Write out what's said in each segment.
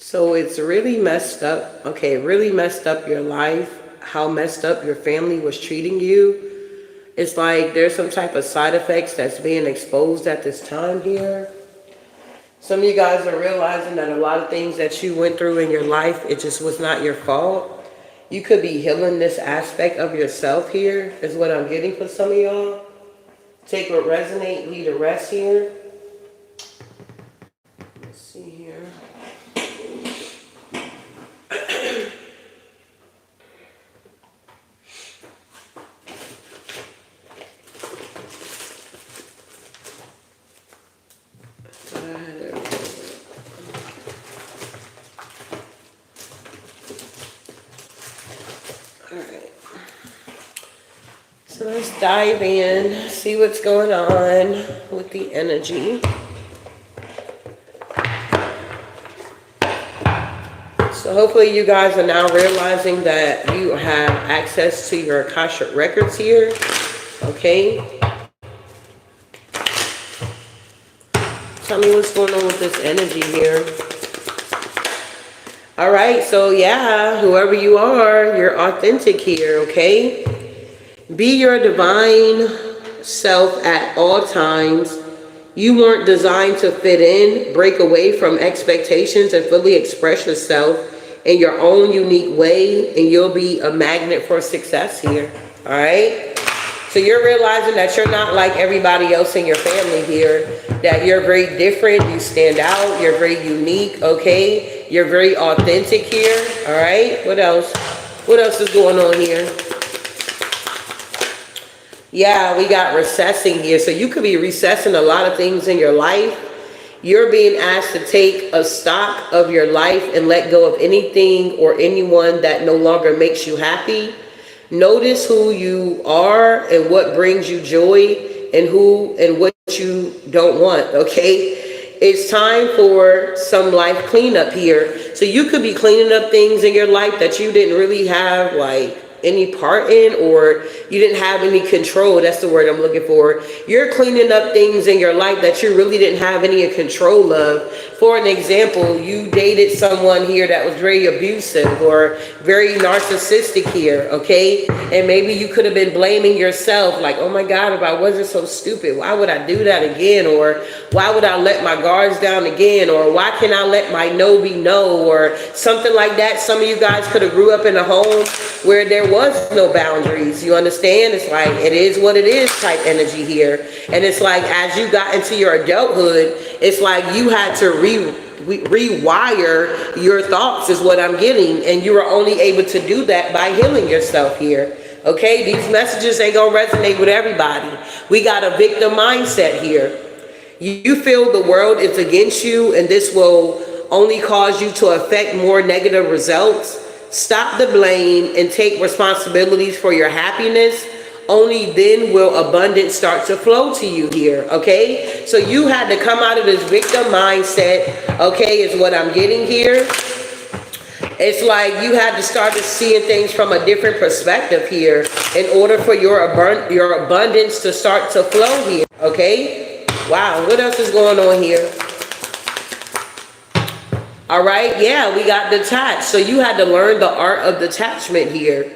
So it's really messed up. Okay, really messed up your life, how messed up your family was treating you. It's like there's some type of side effects that's being exposed at this time here. Some of you guys are realizing that a lot of things that you went through in your life, it just was not your fault. You could be healing this aspect of yourself here, is what I'm getting for some of y'all. Take what resonate, leave the rest here. Let's see here. Alright. So let's dive in, see what's going on with the energy. So hopefully you guys are now realizing that you have access to your Akashic records here. Okay. Tell me what's going on with this energy here. All right, so yeah, whoever you are, you're authentic here, okay? Be your divine self at all times. You weren't designed to fit in, break away from expectations, and fully express yourself in your own unique way, and you'll be a magnet for success here, all right? So you're realizing that you're not like everybody else in your family here, that you're very different, you stand out, you're very unique, okay? You're very authentic here, all right? What else? What else is going on here? Yeah, we got recessing here. So you could be recessing a lot of things in your life. You're being asked to take a stock of your life and let go of anything or anyone that no longer makes you happy. Notice who you are and what brings you joy, and who and what you don't want, okay? It's time for some life cleanup here. So you could be cleaning up things in your life that you didn't really have like any part in, or you didn't have any control. That's the word I'm looking for. You're cleaning up things in your life that you really didn't have any control of. For an example, you dated someone here that was very abusive or very narcissistic here, okay? And maybe you could have been blaming yourself, like, oh my God, if I wasn't so stupid, why would I do that again? Or why would I let my guards down again? Or why can I let my no be no? Or something like that. Some of you guys could have grew up in a home where there was no boundaries. You understand? It's like, it is what it is type energy here. And it's like, as you got into your adulthood, it's like you had to rewire your thoughts is what I'm getting. And you were only able to do that by healing yourself here. Okay, these messages ain't gonna resonate with everybody. We got a victim mindset here. You feel the world is against you and this will only cause you to affect more negative results. Stop the blame and take responsibilities for your happiness. Only then will abundance start to flow to you here, okay? So you had to come out of this victim mindset, okay, is what I'm getting here. It's like you had to start seeing things from a different perspective here in order for your abundance to start to flow here, okay? Wow, what else is going on here? All right, yeah, we got detached. So you had to learn the art of detachment here.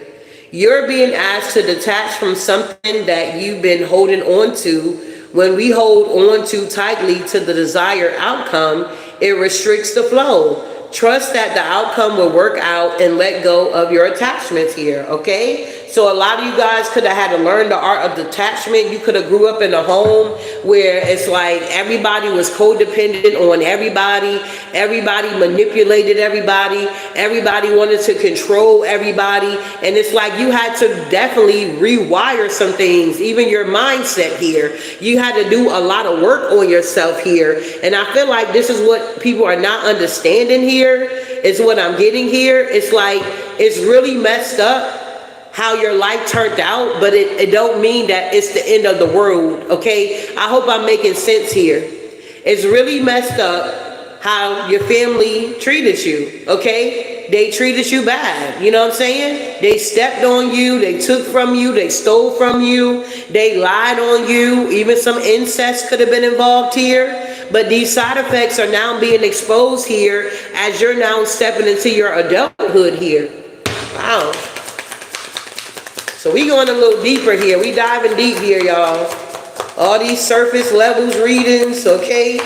You're being asked to detach from something that you've been holding on to. When we hold on too tightly to the desired outcome, it restricts the flow. Trust that the outcome will work out and let go of your attachments here, okay? So a lot of you guys could have had to learn the art of detachment. You could have grew up in a home where it's like everybody was codependent on everybody. Everybody manipulated everybody. Everybody wanted to control everybody. And it's like you had to definitely rewire some things, even your mindset here. You had to do a lot of work on yourself here. And I feel like this is what people are not understanding here, is what I'm getting here. It's like, it's really messed up how your life turned out, but it don't mean that it's the end of the world, okay? I hope I'm making sense here. It's really messed up how your family treated you, okay? They treated you bad, you know what I'm saying? They stepped on you, they took from you, they stole from you, they lied on you, even some incest could have been involved here. But these side effects are now being exposed here as you're now stepping into your adulthood here. Wow. So we going a little deeper here. We diving deep here, y'all. All these surface levels readings, okay?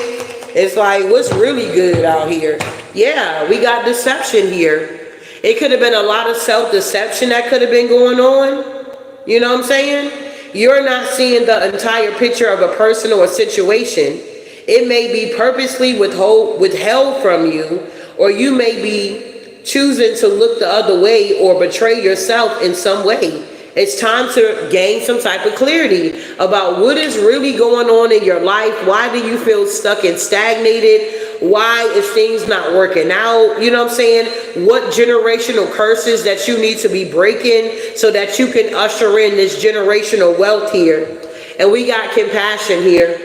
It's like, what's really good out here? Yeah, we got deception here. It could have been a lot of self-deception that could have been going on. You know what I'm saying? You're not seeing the entire picture of a person or a situation. It may be purposely withheld from you, or you may be choosing to look the other way or betray yourself in some way. It's time to gain some type of clarity about what is really going on in your life. Why do you feel stuck and stagnated? Why is things not working out? You know what I'm saying? What generational curses that you need to be breaking so that you can usher in this generational wealth here. And we got compassion here.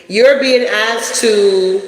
You're being asked to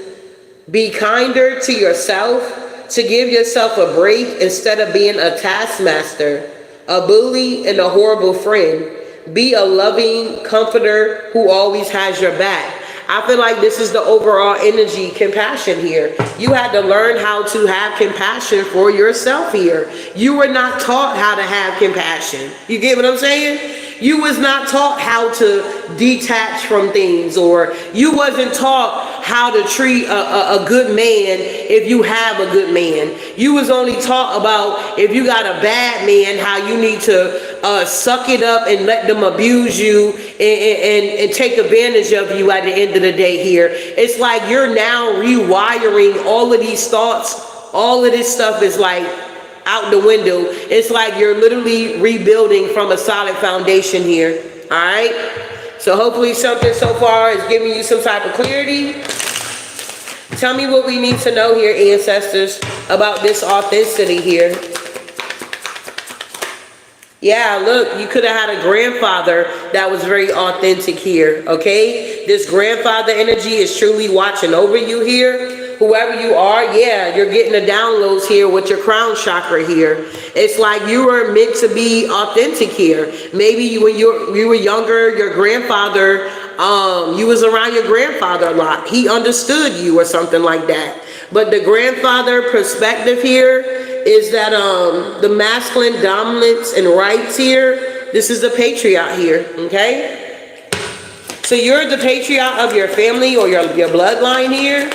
be kinder to yourself, to give yourself a break instead of being a taskmaster, a bully, and a horrible friend. Be a loving comforter who always has your back. I feel like this is the overall energy, compassion here. You had to learn how to have compassion for yourself here. You were not taught how to have compassion. You get what I'm saying? You was not taught how to detach from things, or you wasn't taught how to treat a good man if you have a good man. You was only taught about if you got a bad man, how you need to suck it up and let them abuse you and take advantage of you at the end of the day here. It's like you're now rewiring all of these thoughts. All of this stuff is like out the window. It's like you're literally rebuilding from a solid foundation here. All right. So hopefully something so far is giving you some type of clarity. Tell me what we need to know here, ancestors, about this authenticity here. Yeah, look, you could have had a grandfather that was very authentic here, okay? This grandfather energy is truly watching over you here. Whoever you are, yeah, you're getting the downloads here with your crown chakra here. It's like you were meant to be authentic here. Maybe when you were younger, your grandfather, you was around your grandfather a lot. He understood you or something like that. But the grandfather perspective here is that the masculine dominance and rights here, this is the patriarch here, okay? So you're the patriarch of your family or your bloodline here.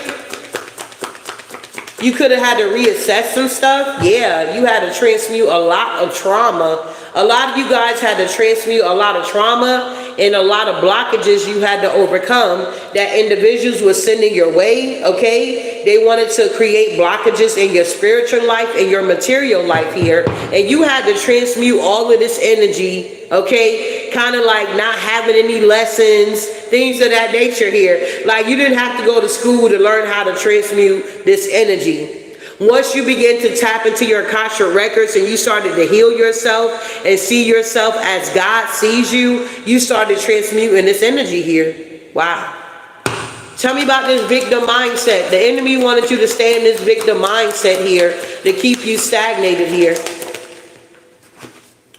You could have had to reassess some stuff. Yeah, you had to transmute a lot of trauma. A lot of you guys had to transmute a lot of trauma and a lot of blockages you had to overcome that individuals were sending your way, okay? They wanted to create blockages in your spiritual life and your material life here. And you had to transmute all of this energy, okay? Kind of like not having any lessons, things of that nature here. Like you didn't have to go to school to learn how to transmute this energy. Once you begin to tap into your Akashic records and you started to heal yourself and see yourself as God sees you, you started transmuting this energy here. Wow. Tell me about this victim mindset. The enemy wanted you to stay in this victim mindset here to keep you stagnated here.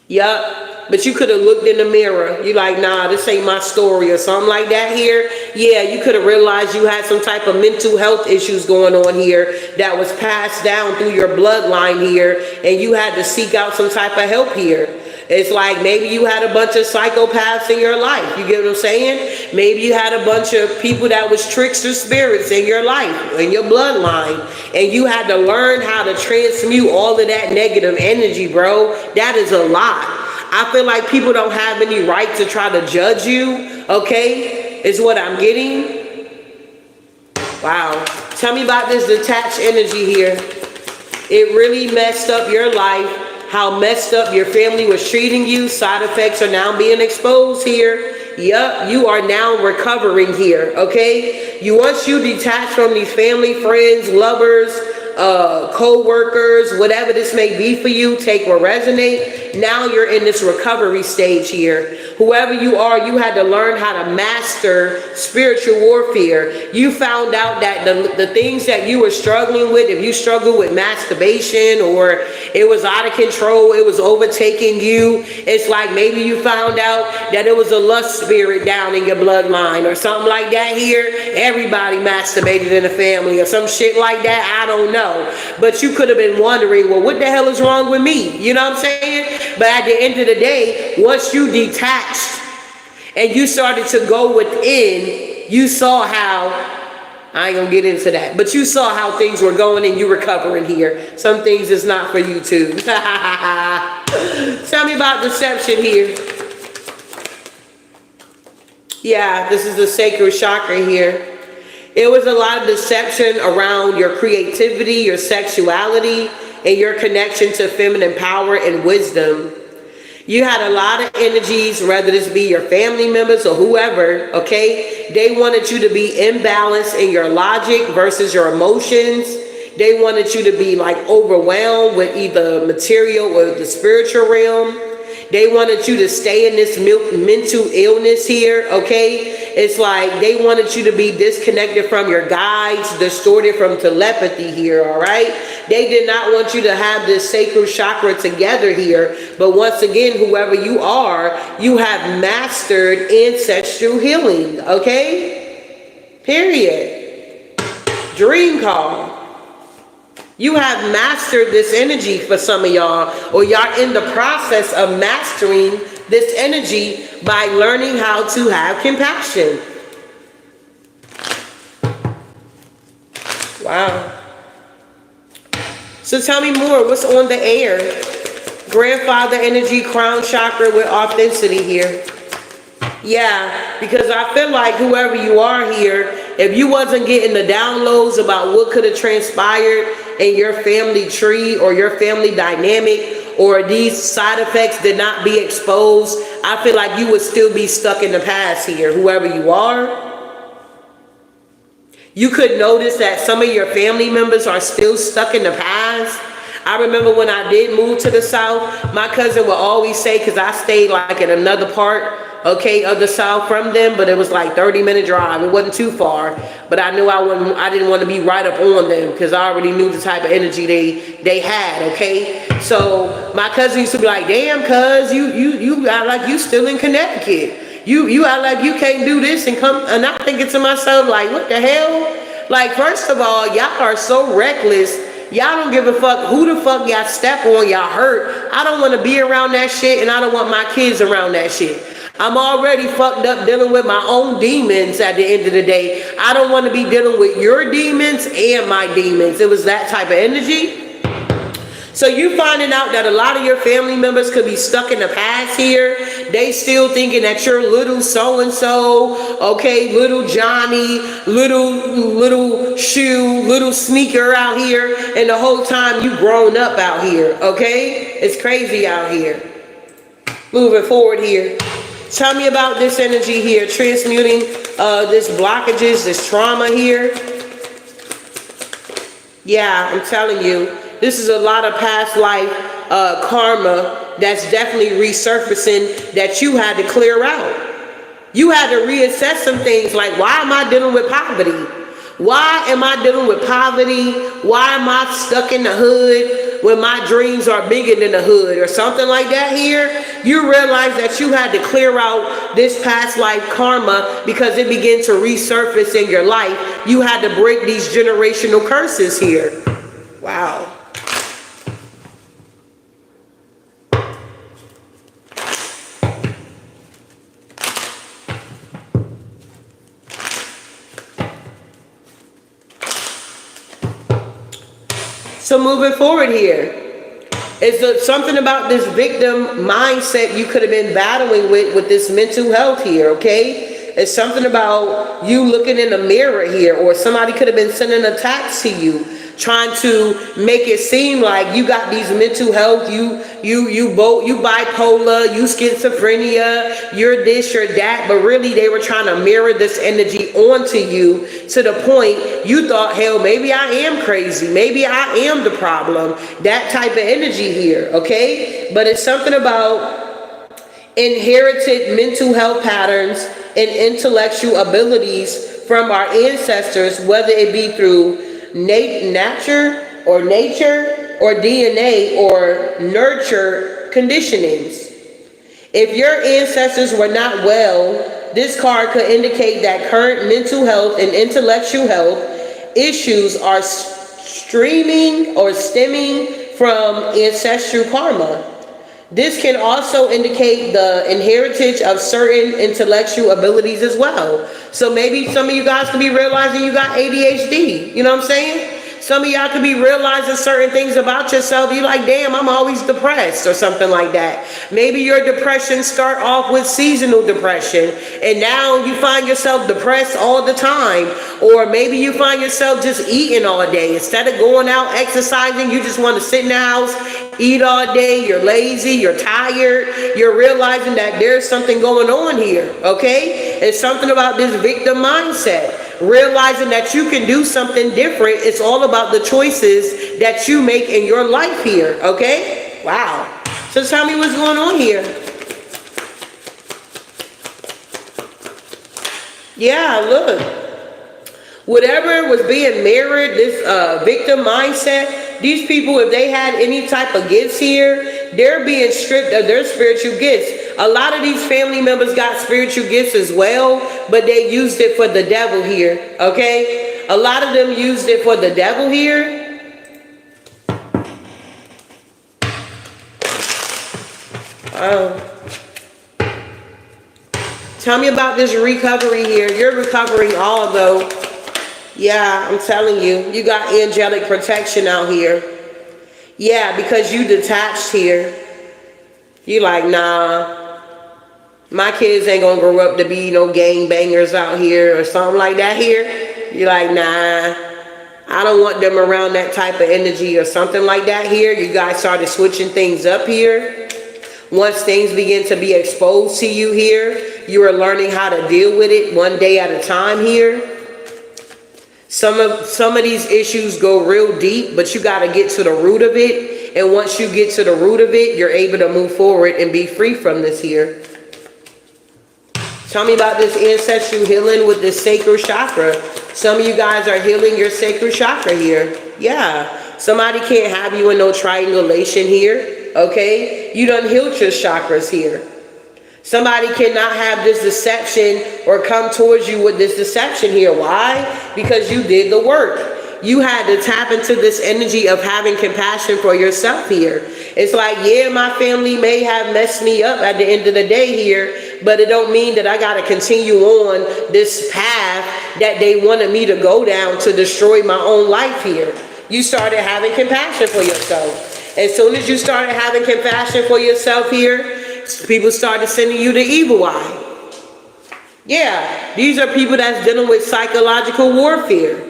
Yup. But you could have looked in the mirror. You like, nah, this ain't my story or something like that here. Yeah, you could have realized you had some type of mental health issues going on here that was passed down through your bloodline here, and you had to seek out some type of help here. It's like maybe you had a bunch of psychopaths in your life. You get what I'm saying? Maybe you had a bunch of people that was trickster spirits in your life, in your bloodline. And you had to learn how to transmute all of that negative energy, bro. That is a lot. I feel like people don't have any right to try to judge you, okay? Is what I'm getting. Wow. Tell me about this detached energy here. It really messed up your life. How messed up your family was treating you. Side effects are now being exposed here. Yup, you are now recovering here, okay? Once you detach from these family, friends, lovers, co-workers, whatever this may be for you, take what resonate. Now you're in this recovery stage here. Whoever you are, you had to learn how to master spiritual warfare. You found out that the things that you were struggling with, if you struggle with masturbation or it was out of control, it was overtaking you, it's like maybe you found out that it was a lust spirit down in your bloodline or something like that here. Everybody masturbated in the family or some shit like that. I don't know. But you could have been wondering, well, what the hell is wrong with me? You know what I'm saying? But at the end of the day, once you detached and you started to go within, you saw how, I ain't gonna get into that, but you saw how things were going and you recovering here. Some things is not for you too. Tell me about deception here. Yeah, this is the sacral chakra here. It was a lot of deception around your creativity, your sexuality, and your connection to feminine power and wisdom. You had a lot of energies, whether this be your family members or whoever, okay? They wanted you to be imbalanced in your logic versus your emotions. They wanted you to be like overwhelmed with either material or the spiritual realm. They wanted you to stay in this mental illness here, okay? It's like they wanted you to be disconnected from your guides, distorted from telepathy here, all right? They did not want you to have this sacral chakra together here. But once again, whoever you are, you have mastered ancestral healing, okay? Period. Dream call. You have mastered this energy for some of y'all, or y'all in the process of mastering this energy by learning how to have compassion. Wow. So tell me more, what's on the air? Grandfather energy, crown chakra with authenticity here. Yeah, because I feel like whoever you are here, if you wasn't getting the downloads about what could have transpired in your family tree or your family dynamic, or these side effects did not be exposed, I feel like you would still be stuck in the past here, whoever you are. You could notice that some of your family members are still stuck in the past. I remember when I did move to the South, my cousin would always say, because I stayed like in another part, okay, of the South from them, but it was like 30-minute drive. It wasn't too far, but I knew I didn't want to be right up on them because I already knew the type of energy they had, okay? So my cousin used to be like, damn, cuz, you act like you still in Connecticut. You act like you can't do this and come, and I'm thinking to myself, like, what the hell? Like, first of all, y'all are so reckless. Y'all don't give a fuck who the fuck y'all step on, y'all hurt. I don't want to be around that shit, and I don't want my kids around that shit. I'm already fucked up dealing with my own demons at the end of the day. I don't want to be dealing with your demons and my demons. It was that type of energy. So you finding out that a lot of your family members could be stuck in the past here. They still thinking that you're little so-and-so, okay, little Johnny, little shoe, little sneaker out here, and the whole time you grown up out here, okay? It's crazy out here. Moving forward here. Tell me about this energy here, transmuting this blockages, this trauma here. Yeah, I'm telling you. This is a lot of past life karma that's definitely resurfacing that you had to clear out. You had to reassess some things like, why am I dealing with poverty? Why am I dealing with poverty? Why am I stuck in the hood when my dreams are bigger than the hood or something like that here? You realize that you had to clear out this past life karma because it began to resurface in your life. You had to break these generational curses here. Wow. So moving forward here, is something about this victim mindset you could have been battling with this mental health here, okay? It's something about you looking in the mirror here, or somebody could have been sending attacks to you, trying to make it seem like you got these mental health, you bipolar, you schizophrenia, you're this, you're that, but really they were trying to mirror this energy energy onto you to the point you thought, hell, maybe I am crazy. Maybe I am the problem. That type of energy here, okay? But it's something about inherited mental health patterns and intellectual abilities from our ancestors, whether it be through nature or DNA or nurture conditionings. If your ancestors were not well, this card could indicate that current mental health and intellectual health issues are stemming from ancestral karma. This can also indicate the inheritance of certain intellectual abilities as well. So maybe some of you guys could be realizing you got ADHD. You know what I'm saying? Some of y'all could be realizing certain things about yourself. You're like, damn, I'm always depressed or something like that. Maybe your depression start off with seasonal depression, and now you find yourself depressed all the time. Or maybe you find yourself just eating all day. Instead of going out exercising, you just want to sit in the house, eat all day. You're lazy, you're tired. You're realizing that there's something going on here, okay? It's something about this victim mindset. Realizing that you can do something different. It's all about the choices that you make in your life here, okay? Wow. So tell me what's going on here. Yeah, look. Whatever was being mirrored, this victim mindset, these people, if they had any type of gifts here, they're being stripped of their spiritual gifts. A lot of these family members got spiritual gifts as well, but they used it for the devil here, okay? A lot of them used it for the devil here. Tell me about this recovery here. You're recovering all, though. Yeah, I'm telling you. You got angelic protection out here. Yeah, because you detached here. You like, nah. My kids ain't gonna grow up to be no gangbangers out here or something like that here. You're like, nah, I don't want them around that type of energy or something like that here. You guys started switching things up here. Once things begin to be exposed to you here, you are learning how to deal with it one day at a time here. Some of these issues go real deep, but you got to get to the root of it. And once you get to the root of it, you're able to move forward and be free from this here. Tell me about this ancestral healing with this sacral chakra. Some of you guys are healing your sacral chakra here. Yeah. Somebody can't have you in no triangulation here. Okay. You done healed your chakras here. Somebody cannot have this deception or come towards you with this deception here. Why? Because you did the work. You had to tap into this energy of having compassion for yourself here. It's like, yeah, my family may have messed me up at the end of the day here, but it don't mean that I got to continue on this path that they wanted me to go down to destroy my own life here. You started having compassion for yourself. As soon as you started having compassion for yourself here, people started sending you the evil eye. Yeah, these are people that's dealing with psychological warfare.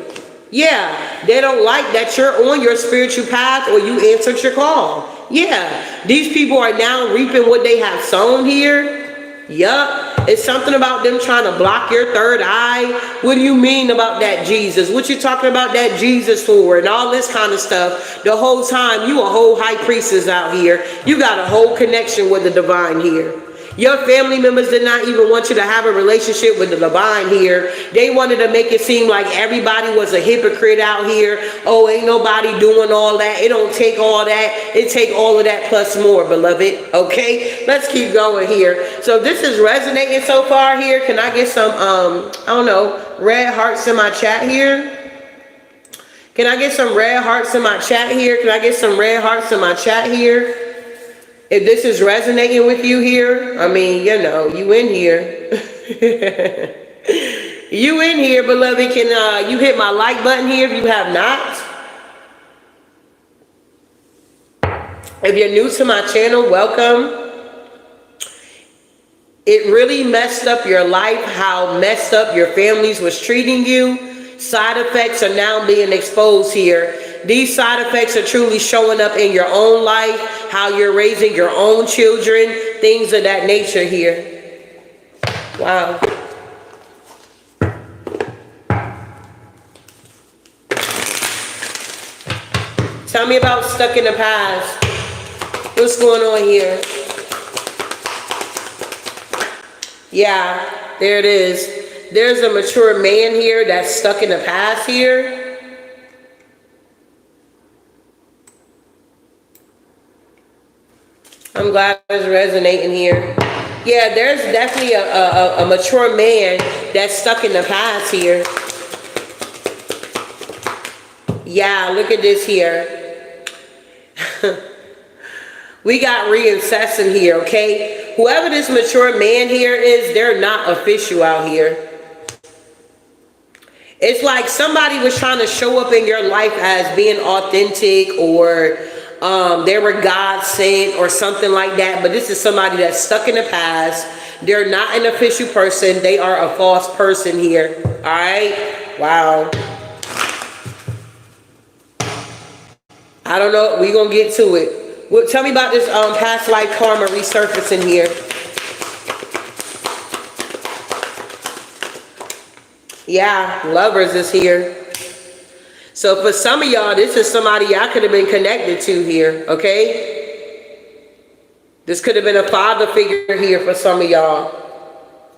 Yeah, they don't like that you're on your spiritual path or you answered your call. Yeah, these people are now reaping what they have sown here. Yup, it's something about them trying to block your third eye. What do you mean about that Jesus? What you talking about that Jesus for? And all this kind of stuff. The whole time, you a whole high priestess out here. You got a whole connection with the divine here. Your family members did not even want you to have a relationship with the divine here. They wanted to make it seem like everybody was a hypocrite out here. Oh, ain't nobody doing all that. It don't take all that. It take all of that plus more, beloved. Okay, let's keep going here. So this is resonating so far here. Can I get some, I don't know, red hearts in my chat here? Can I get some red hearts in my chat here? Can I get some red hearts in my chat here? If this is resonating with you here, I mean, you know, you in here. You in here, beloved. Can you hit my like button here if you have not? If you're new to my channel, welcome. It really messed up your life, how messed up your families was treating you. Side effects are now being exposed here. These side effects are truly showing up in your own life, how you're raising your own children, things of that nature here. Wow. Tell me about stuck in the past. What's going on here? Yeah, there it is. There's a mature man here that's stuck in the past here. I'm glad it's resonating here. Yeah, there's definitely a mature man that's stuck in the past here. Yeah, look at this here. We got re-incessant here, okay? Whoever this mature man here is, they're not official out here. It's like somebody was trying to show up in your life as being authentic, or they were God sent or something like that. But this is somebody that's stuck in the past. They're not an official person. They are a false person here. All right? Wow. I don't know. We're going to get to it. Well, tell me about this past life karma resurfacing here. Yeah, lovers is here. So for some of y'all, this is somebody y'all could have been connected to here, okay? This could have been a father figure here for some of y'all.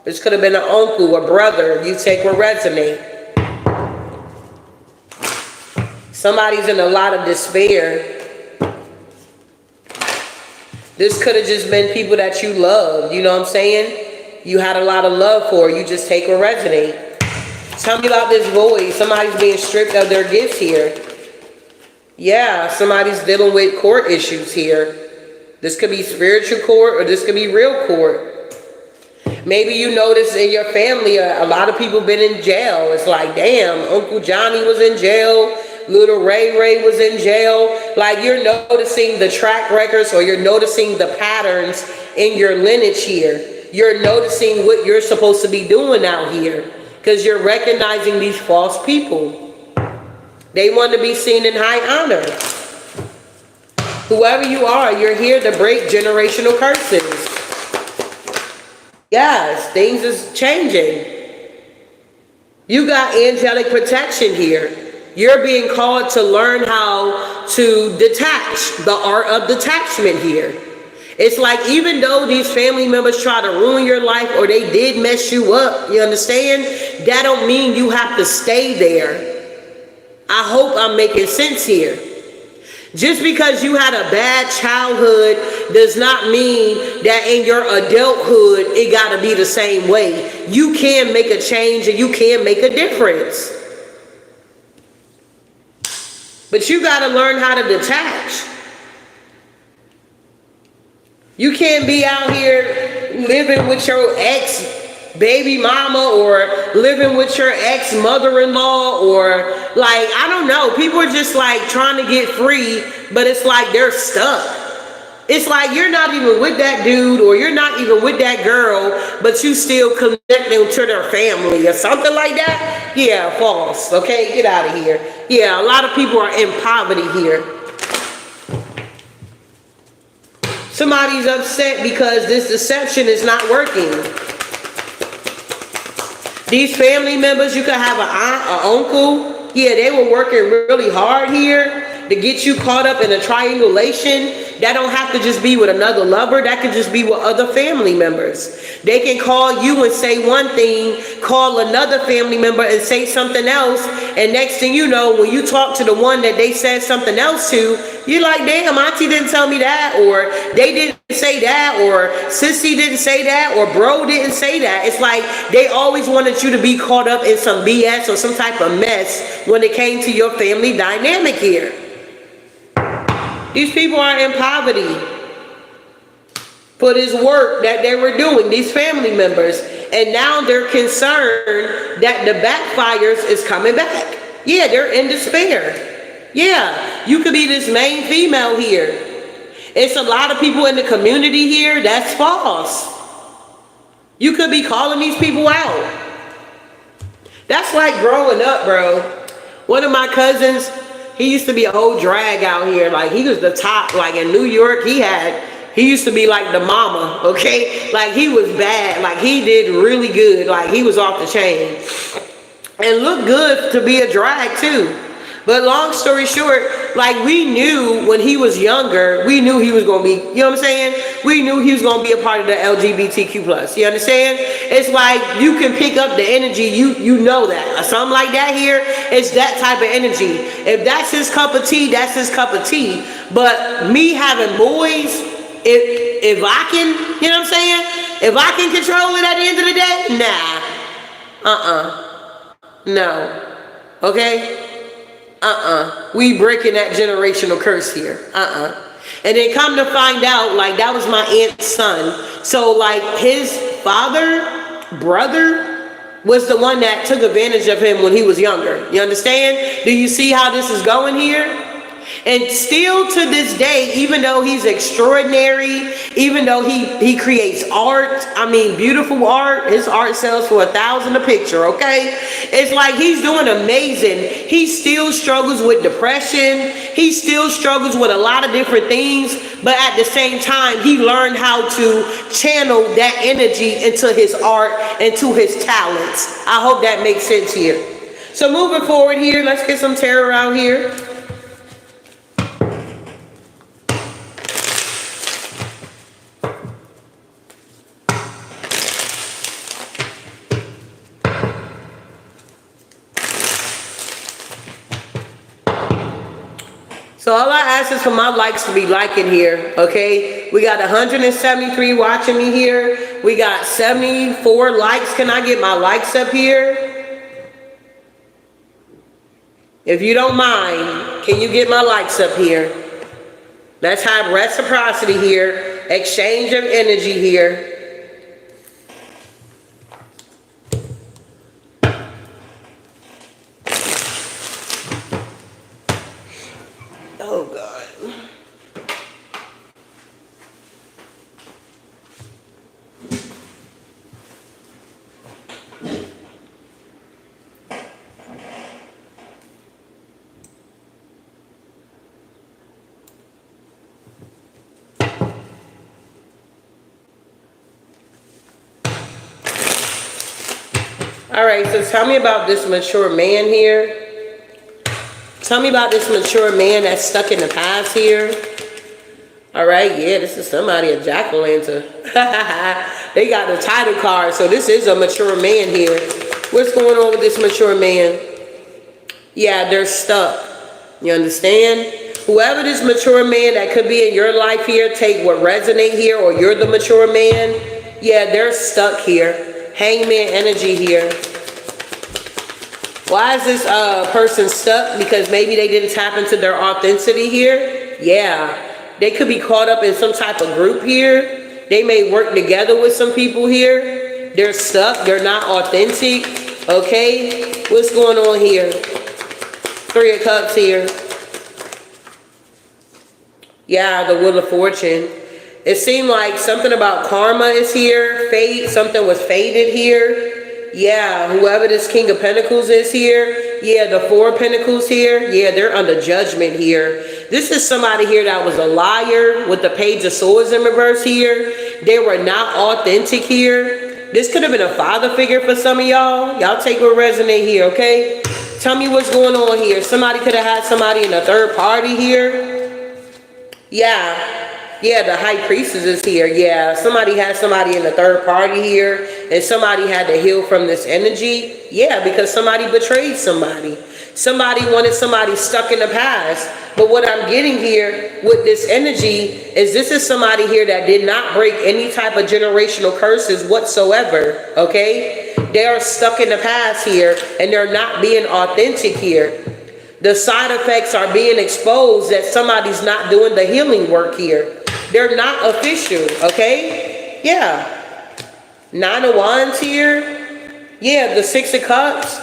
This could have been an uncle, a brother. You take what resonate. Somebody's in a lot of despair. This could have just been people that you loved, you know what I'm saying? You had a lot of love for, you just take what resonate. Tell me about this void. Somebody's being stripped of their gifts here. Yeah, somebody's dealing with court issues here. This could be spiritual court, or this could be real court. Maybe you notice in your family, a lot of people been in jail. It's like, damn, Uncle Johnny was in jail. Little Ray was in jail. Like, you're noticing the track records, or you're noticing the patterns in your lineage here. You're noticing what you're supposed to be doing out here, because you're recognizing these false people. They want to be seen in high honor. Whoever you are, you're here to break generational curses. Yes, things is changing. You got angelic protection here. You're being called to learn how to detach, the art of detachment here. It's like, even though these family members try to ruin your life, or they did mess you up, you understand? That don't mean you have to stay there. I hope I'm making sense here. Just because you had a bad childhood does not mean that in your adulthood it got to be the same way. You can make a change, and you can make a difference. But you got to learn how to detach. You can't be out here living with your ex-baby mama, or living with your ex-mother-in-law, or like, I don't know. People are just like trying to get free, but it's like they're stuck. It's like you're not even with that dude, or you're not even with that girl, but you still connecting to their family or something like that. Yeah, false. Okay, get out of here. Yeah, a lot of people are in poverty here. Somebody's upset because this deception is not working. These family members, you could have an aunt, an uncle. Yeah, they were working really hard here to get you caught up in a triangulation. That don't have to just be with another lover. That could just be with other family members. They can call you and say one thing, call another family member and say something else. And next thing you know, when you talk to the one that they said something else to, you're like, damn, auntie didn't tell me that, or they didn't say that, or sissy didn't say that, or bro didn't say that. It's like they always wanted you to be caught up in some BS or some type of mess when it came to your family dynamic here. These people are in poverty for this work that they were doing, these family members. And now they're concerned that the backfires is coming back. Yeah, they're in despair. Yeah, you could be this main female here. It's a lot of people in the community here. That's false. You could be calling these people out. That's like growing up, bro. One of my cousins, he used to be a whole drag out here. Like, he was the top. Like, in New York, he used to be like the mama, okay? Like, he was bad. Like, he did really good. Like, he was off the chain. And looked good to be a drag, too. But long story short, like we knew when he was younger, we knew he was going to be, you know what I'm saying? We knew he was going to be a part of the LGBTQ plus. You understand? It's like you can pick up the energy. You know that. Something like that here, it's that type of energy. If that's his cup of tea, that's his cup of tea. But me having boys, if I can, you know what I'm saying? If I can control it at the end of the day, no. Okay? We breaking that generational curse here. And then come to find out, like, that was my aunt's son. So, like, his brother, was the one that took advantage of him when he was younger. You understand? Do you see how this is going here? And still to this day, even though he's extraordinary, even though he creates art, I mean beautiful art, his art sells for $1,000 a picture, okay? It's like he's doing amazing. He still struggles with depression. He still struggles with a lot of different things, but at the same time, he learned how to channel that energy into his art, into his talents. I hope that makes sense here. So moving forward here, let's get some tarot out here. So all I ask is for my likes to be liking here, okay? We got 173 watching me here. We got 74 likes. Can I get my likes up here? If you don't mind, can you get my likes up here? Let's have reciprocity here, exchange of energy here. Oh, God. All right, so tell me about this mature man here. Tell me about this mature man that's stuck in the past here. All right, yeah, this is somebody, a jack-o'-lantern. They got the title card, so this is a mature man here. What's going on with this mature man? Yeah, they're stuck. You understand? Whoever this mature man that could be in your life here, take what resonate here, or you're the mature man. Yeah, they're stuck here. Hangman energy here. Why is this person stuck? Because maybe they didn't tap into their authenticity here. Yeah. They could be caught up in some type of group here. They may work together with some people here. They're stuck. They're not authentic. Okay. What's going on here? 3 of Cups here. Yeah, the Wheel of Fortune. It seemed like something about karma is here. Fate. Something was fated here. Yeah, whoever this King of Pentacles is here. Yeah, the 4 of Pentacles here. Yeah, they're under judgment here. This is somebody here that was a liar with the Page of Swords in reverse here. They were not authentic here. This could have been a father figure for some of y'all. Y'all take what resonate here, okay? Tell me what's going on here. Somebody could have had somebody in a third party here. Yeah. Yeah, the High Priestess is here. Yeah, somebody had somebody in the third party here, and somebody had to heal from this energy. Yeah, because somebody betrayed somebody. Somebody wanted somebody stuck in the past. But what I'm getting here with this energy is this is somebody here that did not break any type of generational curses whatsoever, okay? They are stuck in the past here, and they're not being authentic here. The side effects are being exposed that somebody's not doing the healing work here. They're not official, okay? Yeah. 9 of Wands here. Yeah, the 6 of Cups.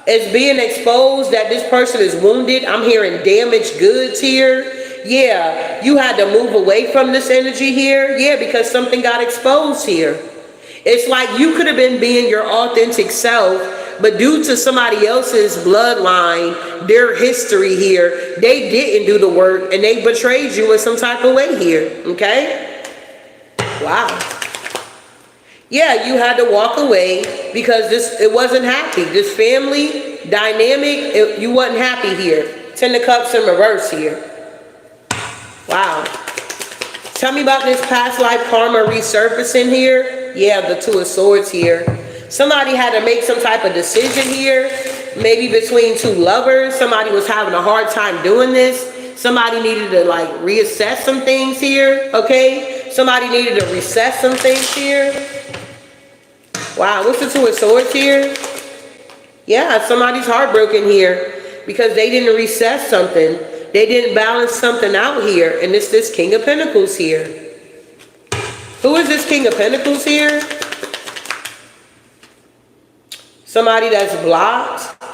It's being exposed that this person is wounded. I'm hearing damaged goods here. Yeah, you had to move away from this energy here. Yeah, because something got exposed here. It's like you could have been being your authentic self, but due to somebody else's bloodline, their history here, they didn't do the work and they betrayed you in some type of way here, okay? Wow. Yeah, you had to walk away because it wasn't happy. This family dynamic, you wasn't happy here. Ten of Cups in reverse here. Wow. Tell me about this past life karma resurfacing here. Yeah, the Two of Swords here. Somebody had to make some type of decision here. Maybe between two lovers. Somebody was having a hard time doing this. Somebody needed to like reassess some things here. Okay? Somebody needed to reset some things here. Wow, what's the Two of Swords here? Yeah, somebody's heartbroken here because they didn't reset something. They didn't balance something out here. And it's this King of Pentacles here. Who is this King of Pentacles here? Somebody that's blocked.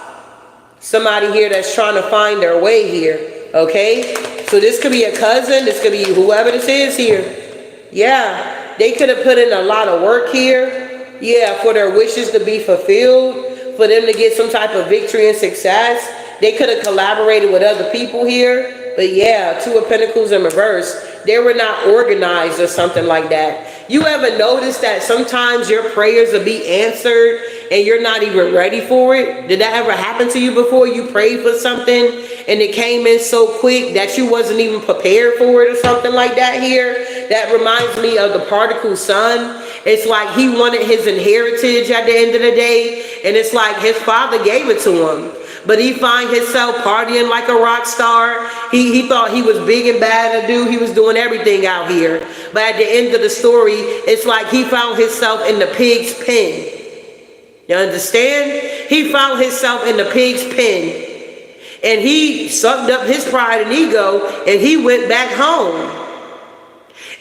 Somebody here that's trying to find their way here. Okay? So this could be a cousin. This could be whoever this is here. Yeah. They could have put in a lot of work here. Yeah, for their wishes to be fulfilled. For them to get some type of victory and success. They could have collaborated with other people here. But yeah, Two of Pentacles in reverse. They were not organized or something like that. You ever notice that sometimes your prayers will be answered and you're not even ready for it? Did that ever happen to you before? You prayed for something and it came in so quick that you wasn't even prepared for it or something like that here? That reminds me of the prodigal son. It's like he wanted his inheritance at the end of the day. And it's like his father gave it to him. But he find himself partying like a rock star. He thought he was big and bad to do. He was doing everything out here. But at the end of the story, it's like he found himself in the pig's pen. You understand? He found himself in the pig's pen. And he sucked up his pride and ego and he went back home.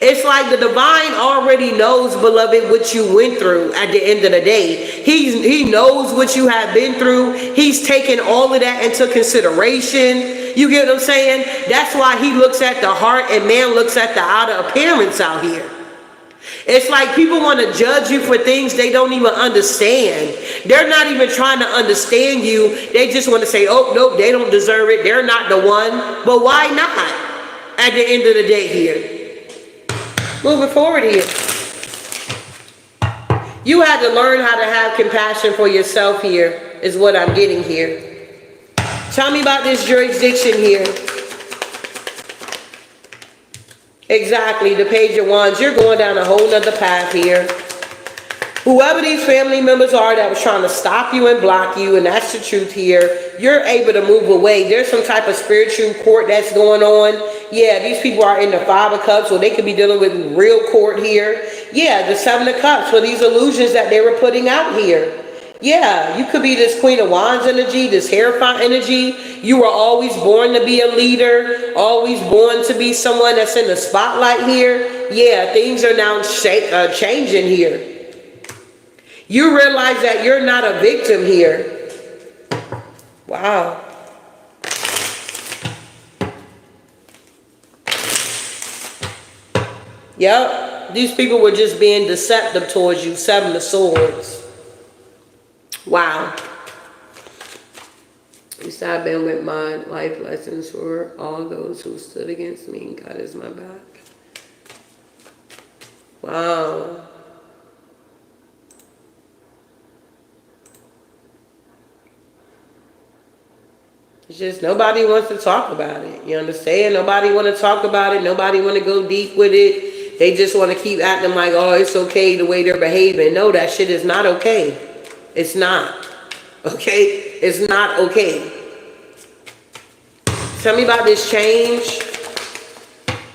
It's like the divine already knows, beloved, what you went through at the end of the day. He knows what you have been through. He's taken all of that into consideration. You get what I'm saying? That's why he looks at the heart and man looks at the outer appearance out here. It's like people want to judge you for things they don't even understand. They're not even trying to understand you. They just want to say, oh, nope, they don't deserve it. They're not the one. But why not at the end of the day here? Moving forward here. You had to learn how to have compassion for yourself here, is what I'm getting here. Tell me about this jurisdiction here. Exactly, the Page of Wands. You're going down a whole nother path here. Whoever these family members are that was trying to stop you and block you, and that's the truth here, you're able to move away. There's some type of spiritual court that's going on. Yeah, these people are in the Five of Cups, or they could be dealing with real court here. Yeah, the Seven of Cups, for these illusions that they were putting out here. Yeah, you could be this Queen of Wands energy, this Hierophant energy. You were always born to be a leader, always born to be someone that's in the spotlight here. Yeah, things are now changing here. You realize that you're not a victim here. Wow. Yep, these people were just being deceptive towards you. Seven of Swords. Wow. At least I've been with my life lessons for all those who stood against me. God is my back. Wow. It's just nobody wants to talk about it. You understand? Nobody want to talk about it. Nobody want to go deep with it. They just want to keep acting like, oh, it's okay the way they're behaving. No, that shit is not okay. It's not. Okay? It's not okay. Tell me about this change.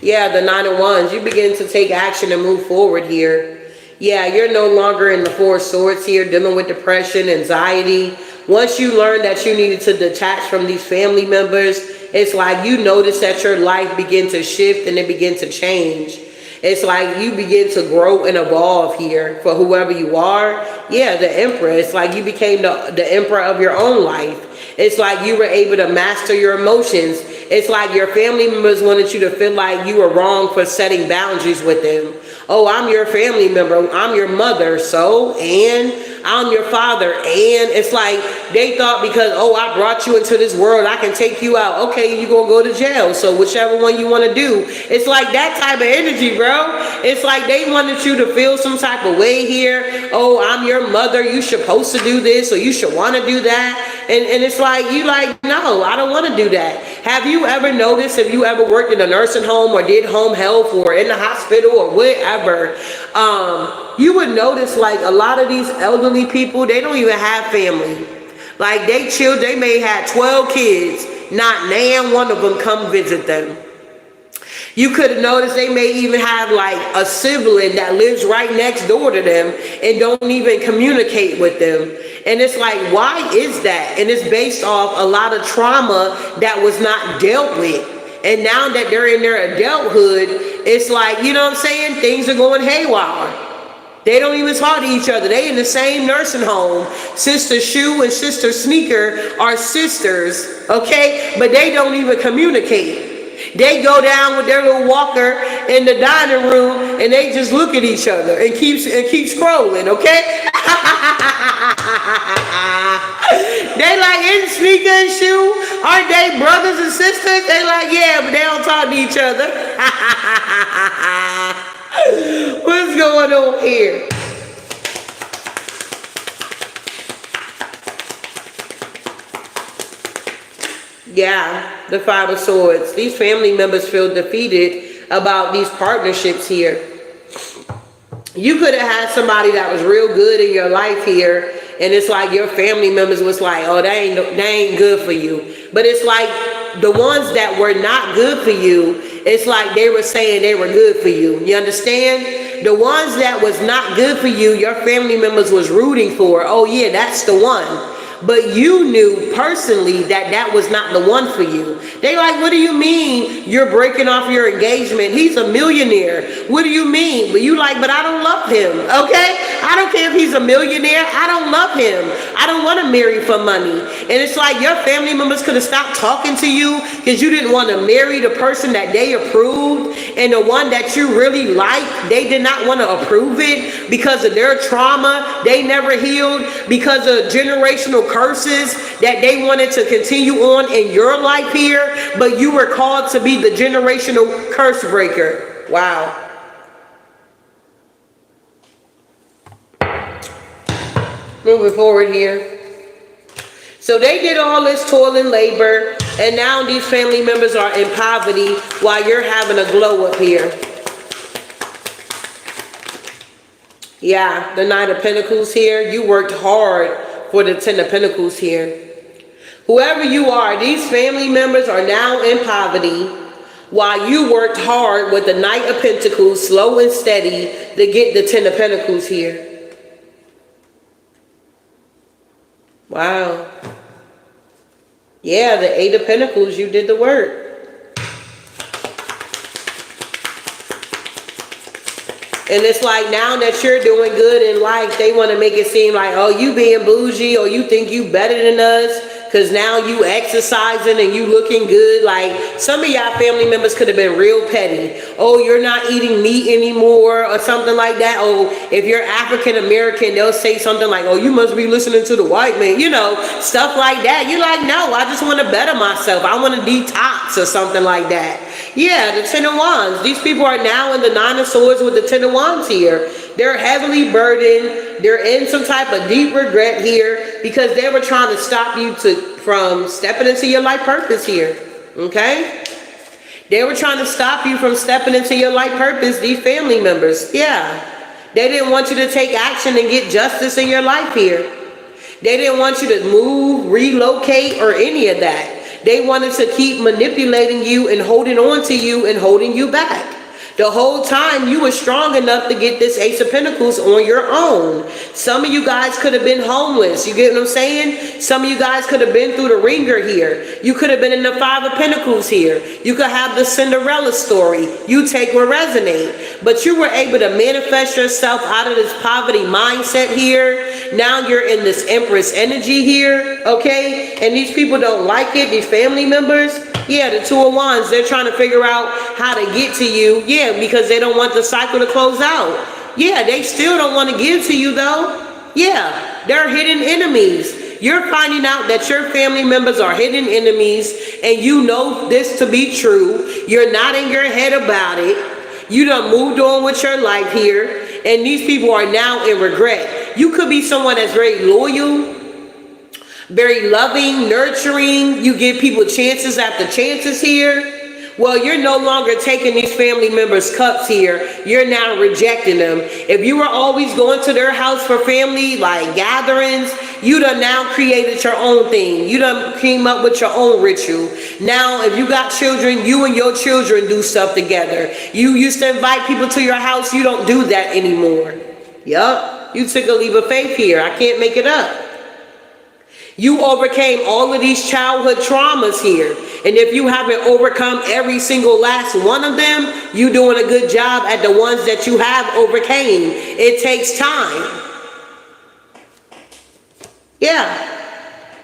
Yeah, the Nine of Wands. You begin to take action and move forward here. Yeah, you're no longer in the Four of Swords here, dealing with depression, anxiety. Once you learn that you needed to detach from these family members, it's like you notice that your life begin to shift and it begin to change. It's like you begin to grow and evolve here for whoever you are. Yeah, the Emperor. It's like you became the emperor of your own life. It's like you were able to master your emotions. It's like your family members wanted you to feel like you were wrong for setting boundaries with them. Oh, I'm your family member. I'm your mother. So, and I'm your father. And it's like they thought because, oh, I brought you into this world, I can take you out. Okay, you're going to go to jail. So whichever one you want to do. It's like that type of energy, bro. It's like they wanted you to feel some type of way here. Oh, I'm your mother. You supposed to do this, or you should want to do that. And it's like, you like, no, I don't want to do that. Have you ever noticed, if you ever worked in a nursing home or did home health or in the hospital or whatever, you would notice like a lot of these elderly people, they don't even have family. Like they may have 12 kids, not one of them come visit them. You could have noticed they may even have like a sibling that lives right next door to them and don't even communicate with them. And it's like, why is that? And it's based off a lot of trauma that was not dealt with. And now that they're in their adulthood, it's like, you know what I'm saying? Things are going haywire. They don't even talk to each other. They in the same nursing home. Sister Shoe and Sister Sneaker are sisters, okay? But they don't even communicate. They go down with their little walker in the dining room and they just look at each other and keep scrolling, okay? They like, in Sneaker and Shoe, aren't they brothers and sisters? They like, yeah, but they don't talk to each other. What's going on here? Yeah, the Five of Swords. These family members feel defeated about these partnerships here. You could have had somebody that was real good in your life here, and it's like your family members was like, oh, they ain't good for you. But it's like the ones that were not good for you, it's like they were saying they were good for you. You understand? The ones that was not good for you, your family members was rooting for. Oh yeah, that's the one. But you knew personally that that was not the one for you. They like, what do you mean you're breaking off your engagement? He's a millionaire. What do you mean? But you like, but I don't love him, okay? I don't care if he's a millionaire. I don't love him. I don't want to marry for money. And it's like your family members could have stopped talking to you because you didn't want to marry the person that they approved, and the one that you really liked, they did not want to approve it because of their trauma they never healed, because of generational curses that they wanted to continue on in your life here, but you were called to be the generational curse breaker. Wow. Moving forward here. So they did all this toil and labor, and now these family members are in poverty while you're having a glow up here. Yeah, the Knight of Pentacles here. You worked hard for the Ten of Pentacles here. Whoever you are, these family members are now in poverty while you worked hard with the Knight of Pentacles, slow and steady, to get the Ten of Pentacles here. Wow. Yeah, the Eight of Pentacles, you did the work. And it's like now that you're doing good in life, they want to make it seem like, oh, you being bougie, or you think you better than us because now you exercising and you looking good. Like some of y'all family members could have been real petty. Oh, you're not eating meat anymore or something like that. Oh, if you're African American, they'll say something like, oh, you must be listening to the white man, you know, stuff like that. You're like, no, I just want to better myself. I want to detox or something like that. Yeah, the Ten of Wands. These people are now in the Nine of Swords with the Ten of Wands here. They're heavily burdened. They're in some type of deep regret here because they were trying to stop you from stepping into your life purpose here. Okay? They were trying to stop you from stepping into your life purpose, these family members. Yeah. They didn't want you to take action and get justice in your life here. They didn't want you to move, relocate, or any of that. They wanted to keep manipulating you and holding on to you and holding you back. The whole time you were strong enough to get this Ace of Pentacles on your own. Some of you guys could have been homeless. You get what I'm saying? Some of you guys could have been through the ringer here. You could have been in the Five of Pentacles here. You could have the Cinderella story. You take what resonate. But you were able to manifest yourself out of this poverty mindset here. Now you're in this Empress energy here, okay? And these people don't like it, these family members. Yeah, the Two of Wands, they're trying to figure out how to get to you. Yeah, because they don't want the cycle to close out. Yeah, they still don't want to give to you though. Yeah, they're hidden enemies. You're finding out that your family members are hidden enemies and you know this to be true. You're not in your head about it. You done moved on with your life here, and these people are now in regret. You could be someone that's very loyal, very loving, nurturing. You give people chances after chances here. Well, you're no longer taking these family members' cups here. You're now rejecting them. If you were always going to their house for family, like gatherings, you done now created your own thing. You done came up with your own ritual. Now, if you got children, you and your children do stuff together. You used to invite people to your house. You don't do that anymore. Yup. You took a leap of faith here. I can't make it up. You overcame all of these childhood traumas here. And if you haven't overcome every single last one of them, you're doing a good job at the ones that you have overcame. It takes time. Yeah.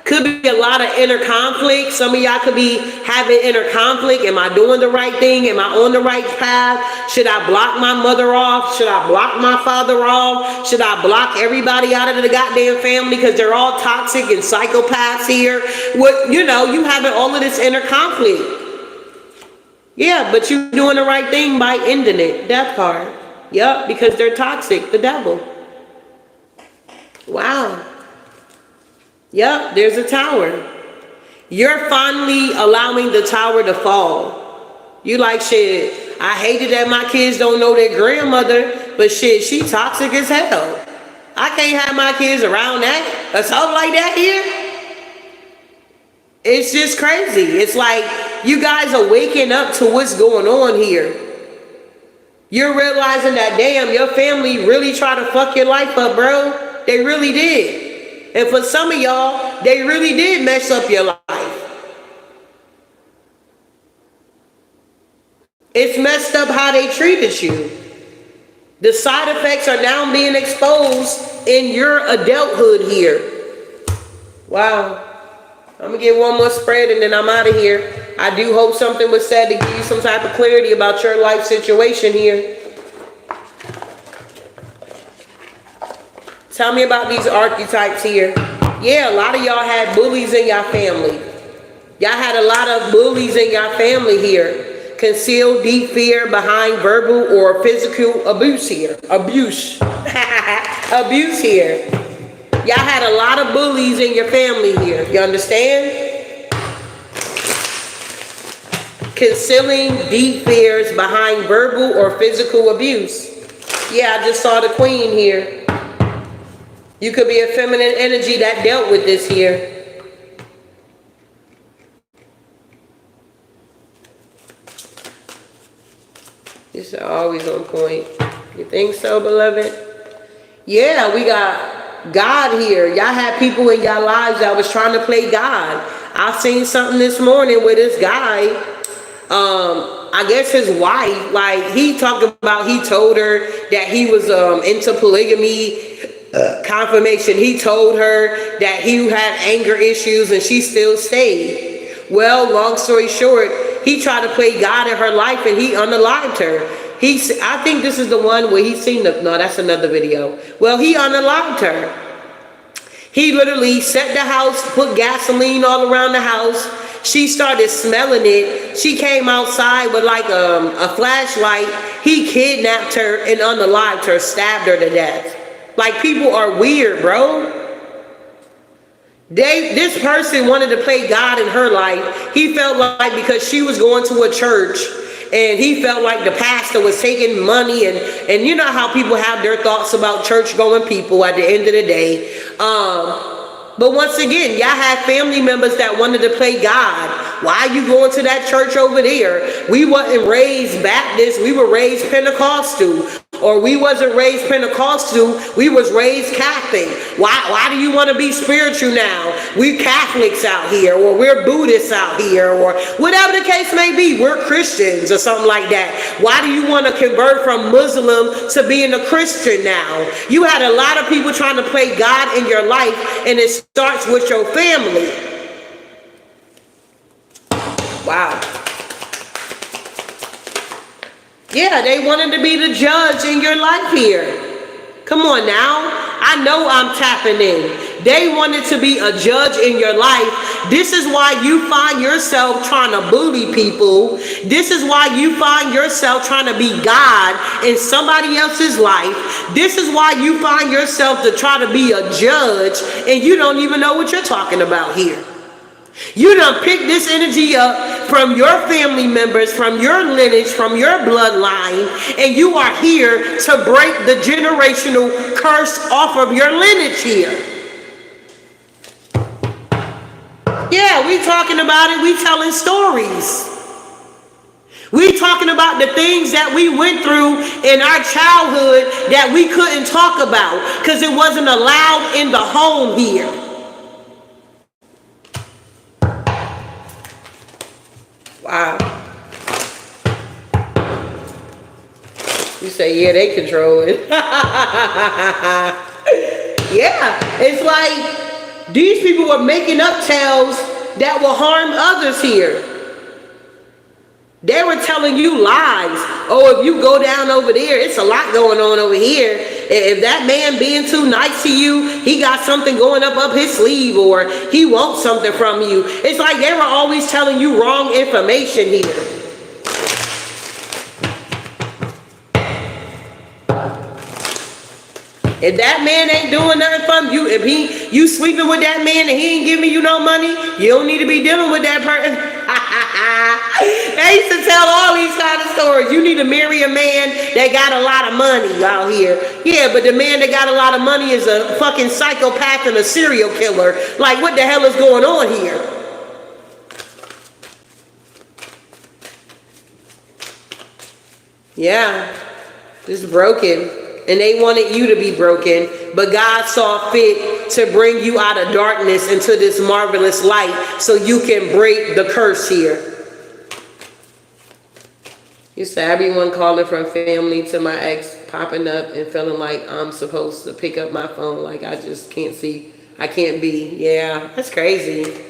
Could be a lot of inner conflict. Some of y'all could be having inner conflict. Am I doing the right thing? Am I on the right path? Should I block my mother off? Should I block my father off? Should I block everybody out of the goddamn family because they're all toxic and psychopaths here? What, you know, you having all of this inner conflict. Yeah, but you're doing the right thing by ending it. Death card. Yep, because they're toxic. The devil. Wow. Yep, there's a tower. You're finally allowing the tower to fall. You like, shit, I hated that my kids don't know their grandmother, but shit, she toxic as hell. I can't have my kids around that or something like that here. It's just crazy. It's like you guys are waking up to what's going on here. You're realizing that, damn, your family really tried to fuck your life up, bro. They really did. And for some of y'all, they really did mess up your life. It's messed up how they treated you. The side effects are now being exposed in your adulthood here. Wow. I'm going to get one more spread and then I'm out of here. I do hope something was said to give you some type of clarity about your life situation here. Tell me about these archetypes here. Yeah, a lot of y'all had bullies in your family. Y'all had a lot of bullies in your family here. Concealed deep fear behind verbal or physical abuse here. Abuse. Abuse here. Y'all had a lot of bullies in your family here. You understand? Concealing deep fears behind verbal or physical abuse. Yeah, I just saw the queen here. You could be a feminine energy that dealt with this here. It's always on point. You think so, beloved? Yeah, we got God here. Y'all had people in y'all lives that was trying to play God. I seen something this morning with this guy. I guess his wife, like he talked about, he told her that he was into polygamy. Confirmation, he told her that he had anger issues and she still stayed. Well, long story short, he tried to play God in her life and he unalived her. I think this is the one where he's seen no, that's another video. Well, he unalived her. He literally set the house, put gasoline all around the house. She started smelling it. She came outside with like a flashlight. He kidnapped her and unalived her, stabbed her to death. Like, people are weird, bro. This person wanted to play God in her life. He felt like because she was going to a church and he felt like the pastor was taking money and you know how people have their thoughts about church going people at the end of the day. But once again, y'all had family members that wanted to play God. Why are you going to that church over there? We wasn't raised Baptist, we were raised Pentecostal. Or we wasn't raised Pentecostal, we was raised Catholic. Why do you want to be spiritual now? We Catholics out here, or we're Buddhists out here, or whatever the case may be, we're Christians or something like that. Why do you want to convert from Muslim to being a Christian now? You had a lot of people trying to play God in your life, and it starts with your family. Wow. Yeah, they wanted to be the judge in your life here. Come on now. I know I'm tapping in. They wanted to be a judge in your life. This is why you find yourself trying to bully people. This is why you find yourself trying to be God in somebody else's life. This is why you find yourself to try to be a judge and you don't even know what you're talking about here. You done pick this energy up from your family members, from your lineage, from your bloodline, and you are here to break the generational curse off of your lineage here. Yeah, we talking about it. We telling stories. We talking about the things that we went through in our childhood that we couldn't talk about because it wasn't allowed in the home here. Wow. You say, yeah, they control it. Yeah, it's like these people were making up tales that will harm others here. They were telling you lies. Oh, if you go down over there, it's a lot going on over here. If that man being too nice to you, he got something going up his sleeve, or he wants something from you. It's like they were always telling you wrong information here. If that man ain't doing nothing from you, if you sleeping with that man and he ain't giving you no money, you don't need to be dealing with that person. They used to tell all these kind of stories. You need to marry a man that got a lot of money out here. Yeah, but the man that got a lot of money is a fucking psychopath and a serial killer. Like, what the hell is going on here? Yeah, this is broken. And they wanted you to be broken, but God saw fit to bring you out of darkness into this marvelous light so you can break the curse here. You said, everyone calling from family to my ex popping up and feeling like I'm supposed to pick up my phone, like I just can't see, I can't be. Yeah, that's crazy.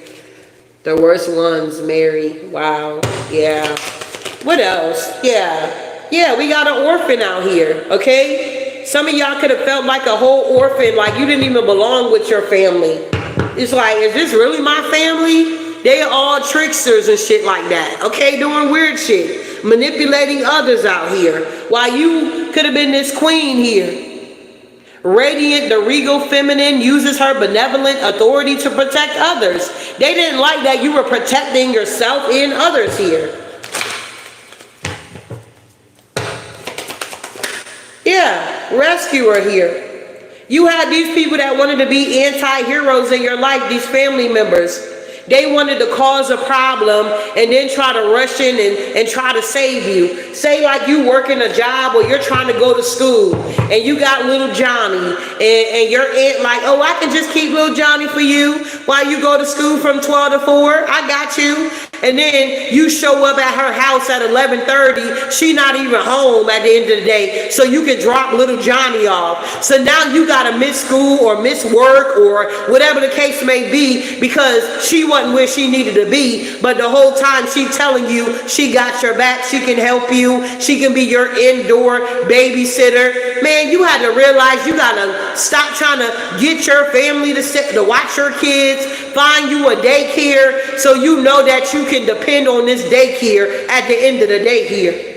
The worst ones, Mary. Wow. Yeah. What else? Yeah, we got an orphan out here, okay? Some of y'all could have felt like a whole orphan, like you didn't even belong with your family. It's like, is this really my family? They are all tricksters and shit like that, okay? Doing weird shit, manipulating others out here. While you could have been this queen here. Radiant, the regal feminine, uses her benevolent authority to protect others. They didn't like that you were protecting yourself and others here. Yeah, rescuer here. You had these people that wanted to be anti-heroes in your life, these family members. They wanted to cause a problem and then try to rush in and try to save you. Say like you working a job or you're trying to go to school and you got little Johnny and your aunt like, oh, I can just keep little Johnny for you while you go to school from 12 to 4. I got you. And then you show up at her house at 11:30. She not even home at the end of the day. So you can drop little Johnny off. So now you got to miss school or miss work or whatever the case may be because she wasn't where she needed to be. But the whole time she telling you she got your back. She can help you. She can be your indoor babysitter. Man, you had to realize you got to stop trying to get your family to watch your kids. Find you a daycare so you know that you can depend on this daycare at the end of the day here.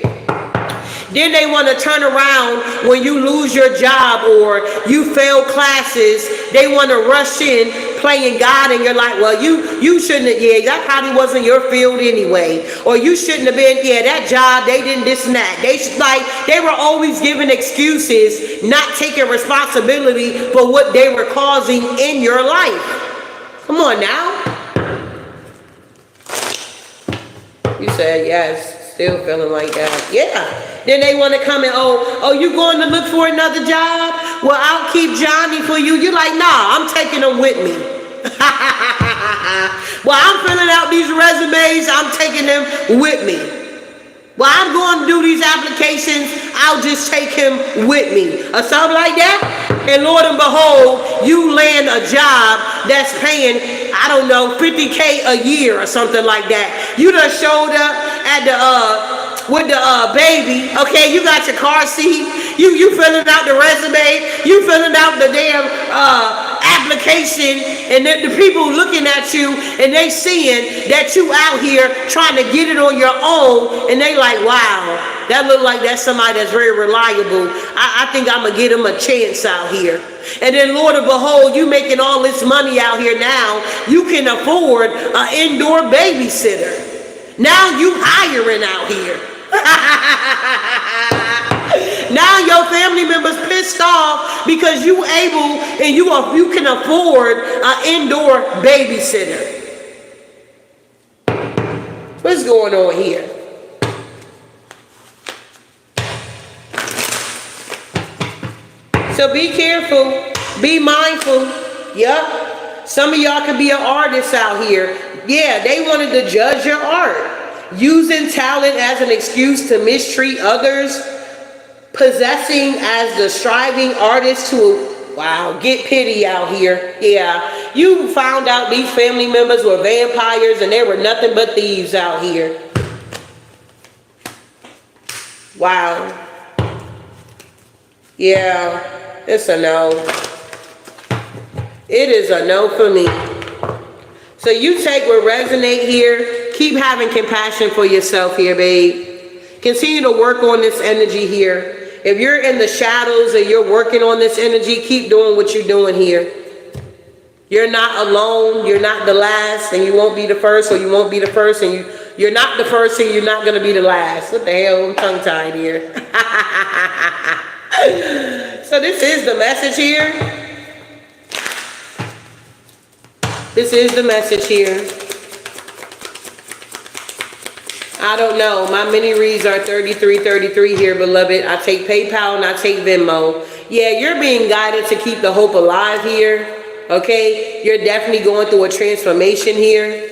Then they want to turn around when you lose your job or you fail classes. They want to rush in playing God and you're like, well, you shouldn't have, yeah, that probably wasn't your field anyway. Or you shouldn't have been, yeah, that job, they didn't this and that. They were always giving excuses, not taking responsibility for what they were causing in your life. Come on now. You said yes, still feeling like that. Yeah. Then they want to come and, oh, you going to look for another job? Well, I'll keep Johnny for you. You're like, nah, I'm taking him with me. Well, I'm filling out these resumes. I'm taking them with me. Well, I'm going to do these applications. I'll just take him with me. Or something like that. And Lord and behold, you land a job that's paying, I don't know, $50K a year or something like that. You done showed up at with the baby, okay, you got your car seat, you filling out the resume, you filling out the damn application, and the people looking at you and they seeing that you out here trying to get it on your own, and they like, wow, that look like that's somebody that's very reliable. I think I'm gonna get him a chance out here. And then Lord of behold, you making all this money out here now, you can afford an indoor babysitter. Now you hiring out here. Now your family members pissed off because you able and you can afford an indoor babysitter. What's going on here? So be careful, be mindful. Yup. Some of y'all could be an artist out here. Yeah, they wanted to judge your art, using talent as an excuse to mistreat others, possessing as the striving artist to, wow, get pity out here. Yeah, you found out these family members were vampires and they were nothing but thieves out here. Wow. Yeah, it's a no. It is a no for me. So you take what resonate here. Keep having compassion for yourself here, babe. Continue to work on this energy here. If you're in the shadows and you're working on this energy, keep doing what you're doing here. You're not alone. You're not the last, and you won't be the first, or you won't be the first, and you're not the first, and you're not going to be the last. What the hell? I'm tongue-tied here. So this is the message here. This is the message here. I don't know. My mini reads are 3333 here, beloved. I take PayPal and I take Venmo. Yeah, you're being guided to keep the hope alive here. Okay? You're definitely going through a transformation here.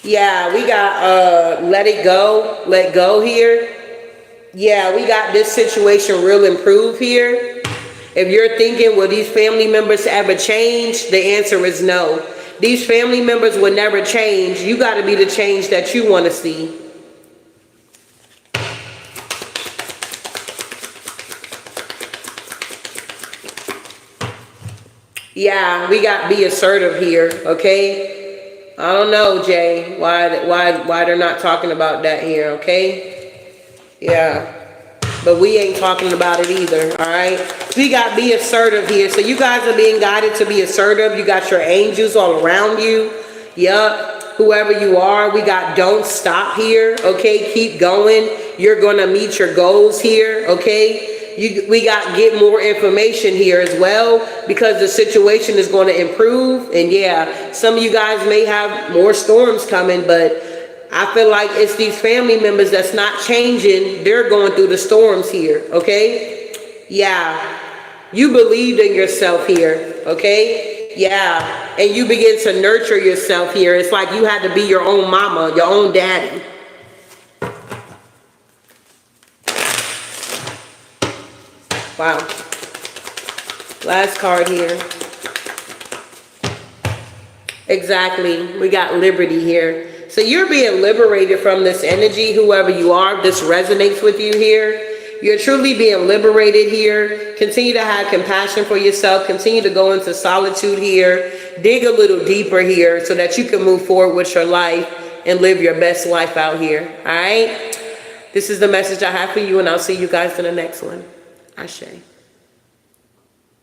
Yeah, we got let it go, let go here. Yeah, we got this situation real improved here. If you're thinking, will these family members ever change? The answer is no. These family members will never change. You got to be the change that you want to see. Yeah, we got be assertive here, okay? I don't know, Jay, why they're not talking about that here, okay? Yeah. But we ain't talking about it either, all right? We got be assertive here. So you guys are being guided to be assertive. You got your angels all around you. Yup. Whoever you are, we got don't stop here, okay? Keep going. You're going to meet your goals here, okay? We got get more information here as well, because the situation is going to improve. And yeah, some of you guys may have more storms coming, but I feel like it's these family members that's not changing. They're going through the storms here, okay? Yeah. You believed in yourself here, okay? Yeah. And you begin to nurture yourself here. It's like you had to be your own mama, your own daddy. Wow. Last card here. Exactly. We got liberty here. So you're being liberated from this energy, whoever you are. This resonates with you here. You're truly being liberated here. Continue to have compassion for yourself. Continue to go into solitude here. Dig a little deeper here so that you can move forward with your life and live your best life out here. All right? This is the message I have for you, and I'll see you guys in the next one. Ashe.